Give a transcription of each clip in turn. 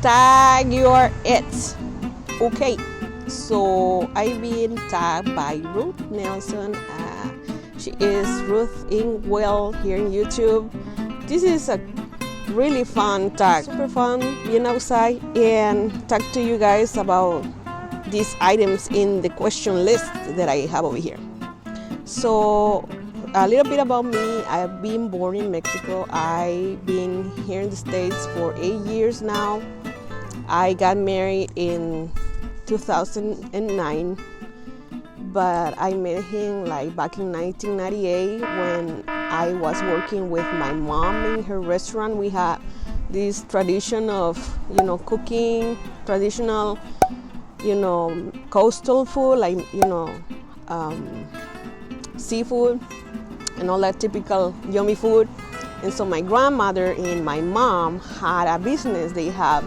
Tag your it. Okay, so I've been tagged by Ruth Nelson. She is Ruth Ingwell here in YouTube. This is a really fun tag, super fun being outside and talk to you guys about these items in the question list that I have over here. So a little bit about me. I've been born in Mexico. I've been here in the States for 8 years now. I got married in 2009, but I met him like back in 1998 when I was working with my mom in her restaurant. We had this tradition of, cooking traditional, coastal food, like, seafood and all that typical yummy food. And so my grandmother and my mom had a business. They have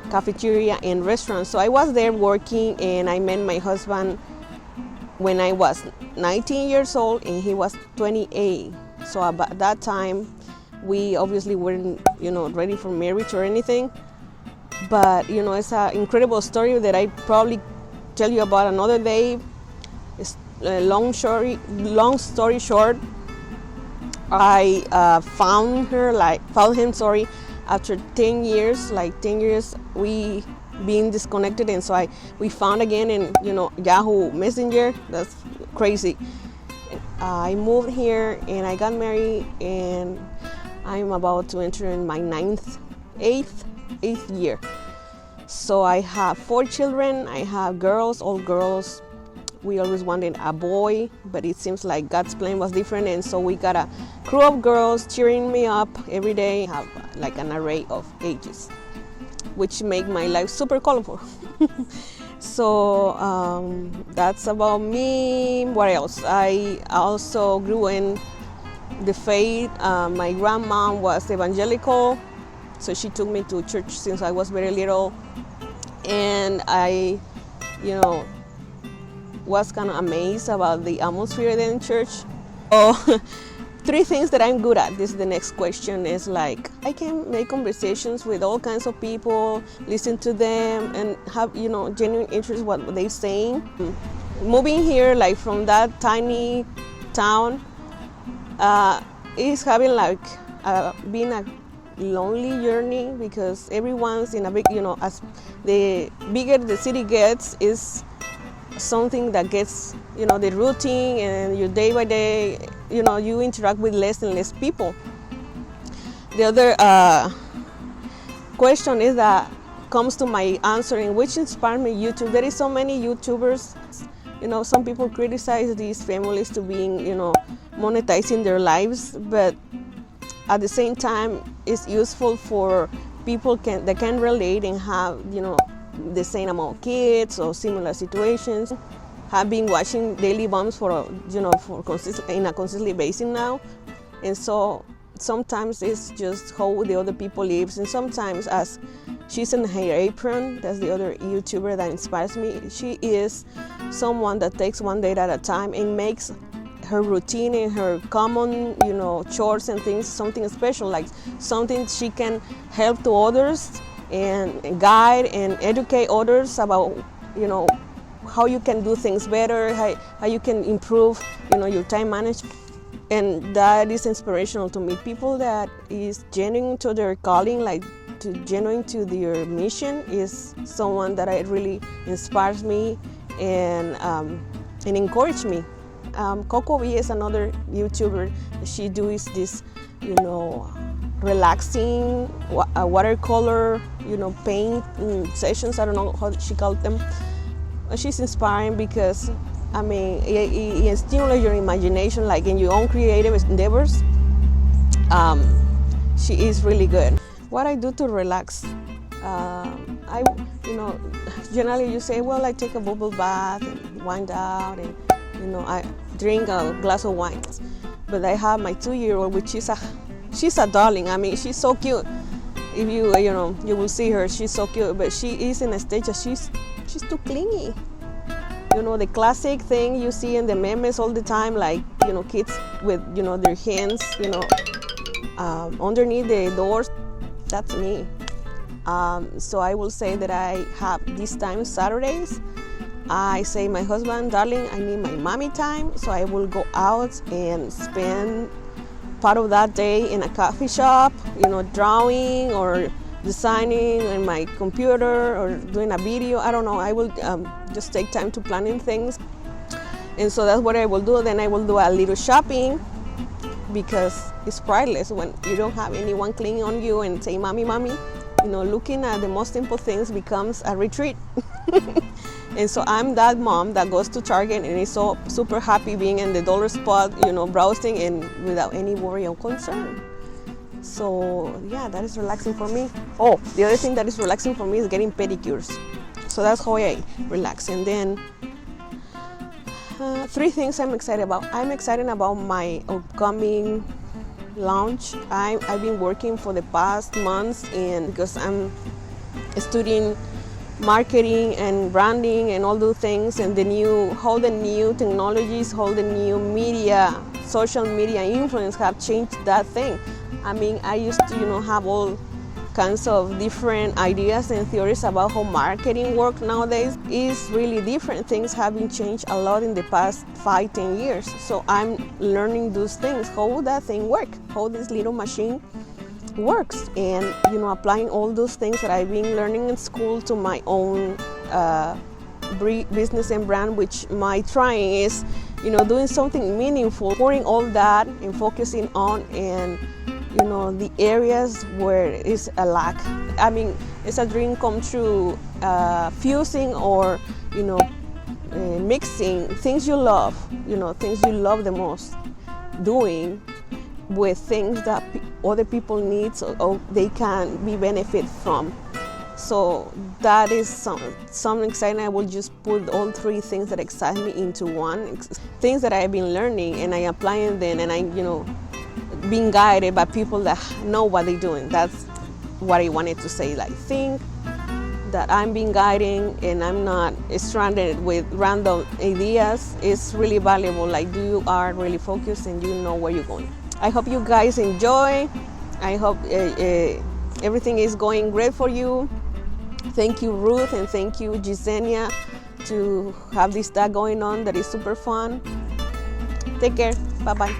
cafeteria and restaurant. So I was there working, and I met my husband when I was 19 years old and he was 28. So about that time we obviously weren't ready for marriage or anything, but it's an incredible story that I probably tell you about another day. It's long story short, I found him after 10 years. Like 10 years we being disconnected, and so we found again in Yahoo Messenger. That's crazy. I moved here and I got married, and I'm about to enter in my eighth year. So I have 4 children. I have girls, all girls. We always wanted a boy, but it seems like God's plan was different, and so we got a crew of girls cheering me up every day. I have like an array of ages, which make my life super colorful. So that's about me. What else? I also grew in the faith. My grandma was evangelical, so she took me to church since I was very little, and I, was kind of amazed about the atmosphere there in church. Oh, 3 things that I'm good at. This is the next question. Is like I can make conversations with all kinds of people, listen to them, and have genuine interest in what they're saying. Moving here, like from that tiny town, is having like been a lonely journey, because everyone's in a big, as the bigger the city gets, is something that gets the routine, and your day by day you interact with less and less people. The other question is that comes to my answering, which inspired me YouTube. There is so many YouTubers. Some people criticize these families to being monetizing their lives, but at the same time it's useful for people that can relate and have the same amount of kids or similar situations. I've been watching daily bombs for in a consistently basis now, and so sometimes it's just how the other people lives, and sometimes as she's in her apron. That's the other YouTuber that inspires me. She is someone that takes one day at a time and makes her routine and her common chores and things something special, like something she can help to others and guide and educate others about how you can do things better, how you can improve your time management. And that is inspirational to me. People that is genuine to their calling, like genuine to their mission, is someone that really inspires me and encourage me. Coco V is another YouTuber. She does this relaxing watercolor paint sessions. I don't know how she called them. She's inspiring because it stimulates your imagination, like in your own creative endeavors. She is really good. What I do to relax, I generally you say, well, I take a bubble bath and wind out, and I drink a glass of wine. But I have my 2-year-old, which is she's a darling. She's so cute. If you will see her, she's so cute. But she is in a stage that she's too clingy. The classic thing you see in the memes all the time, like kids with their hands underneath the doors. That's me. So I will say that I have this time Saturdays. I say my husband, darling, I need my mommy time. So I will go out and spend part of that day in a coffee shop, drawing or designing in my computer or doing a video. I don't know. I will just take time to planning things. And so that's what I will do. Then I will do a little shopping, because it's priceless when you don't have anyone clinging on you and say, mommy, mommy. Looking at the most simple things becomes a retreat. And so I'm that mom that goes to Target and is so super happy being in the dollar spot, browsing and without any worry or concern. So yeah, that is relaxing for me. Oh, the other thing that is relaxing for me is getting pedicures. So that's how I relax. And then 3 things I'm excited about. I'm excited about my upcoming launch. I've been working for the past months, and because I'm studying marketing and branding and all those things, and all the new technologies, all the new media, social media influence have changed that thing. I mean, I used to have all kinds of different ideas and theories about how marketing works nowadays. Is really different. Things have been changed a lot in the past 5-10 years. So I'm learning those things, how that thing works, how this little machine works, and applying all those things that I've been learning in school to my own business and brand, which my trying is doing something meaningful, pouring all that and focusing on and the areas where is a lack. I mean, it's a dream come true, fusing or mixing things you love, things you love the most, doing with things that other people need, or they can be benefit from. So that is something exciting. I will just put all 3 things that excite me into one. Things that I've been learning and I applying them, and I being guided by people that know what they're doing. That's what I wanted to say. Like, think that I'm being guided and I'm not stranded with random ideas. It's really valuable. Like, you are really focused and you know where you're going. I hope you guys enjoy. I hope everything is going great for you. Thank you, Ruth, and thank you, Jesenia, to have this going on that is super fun. Take care. Bye-bye.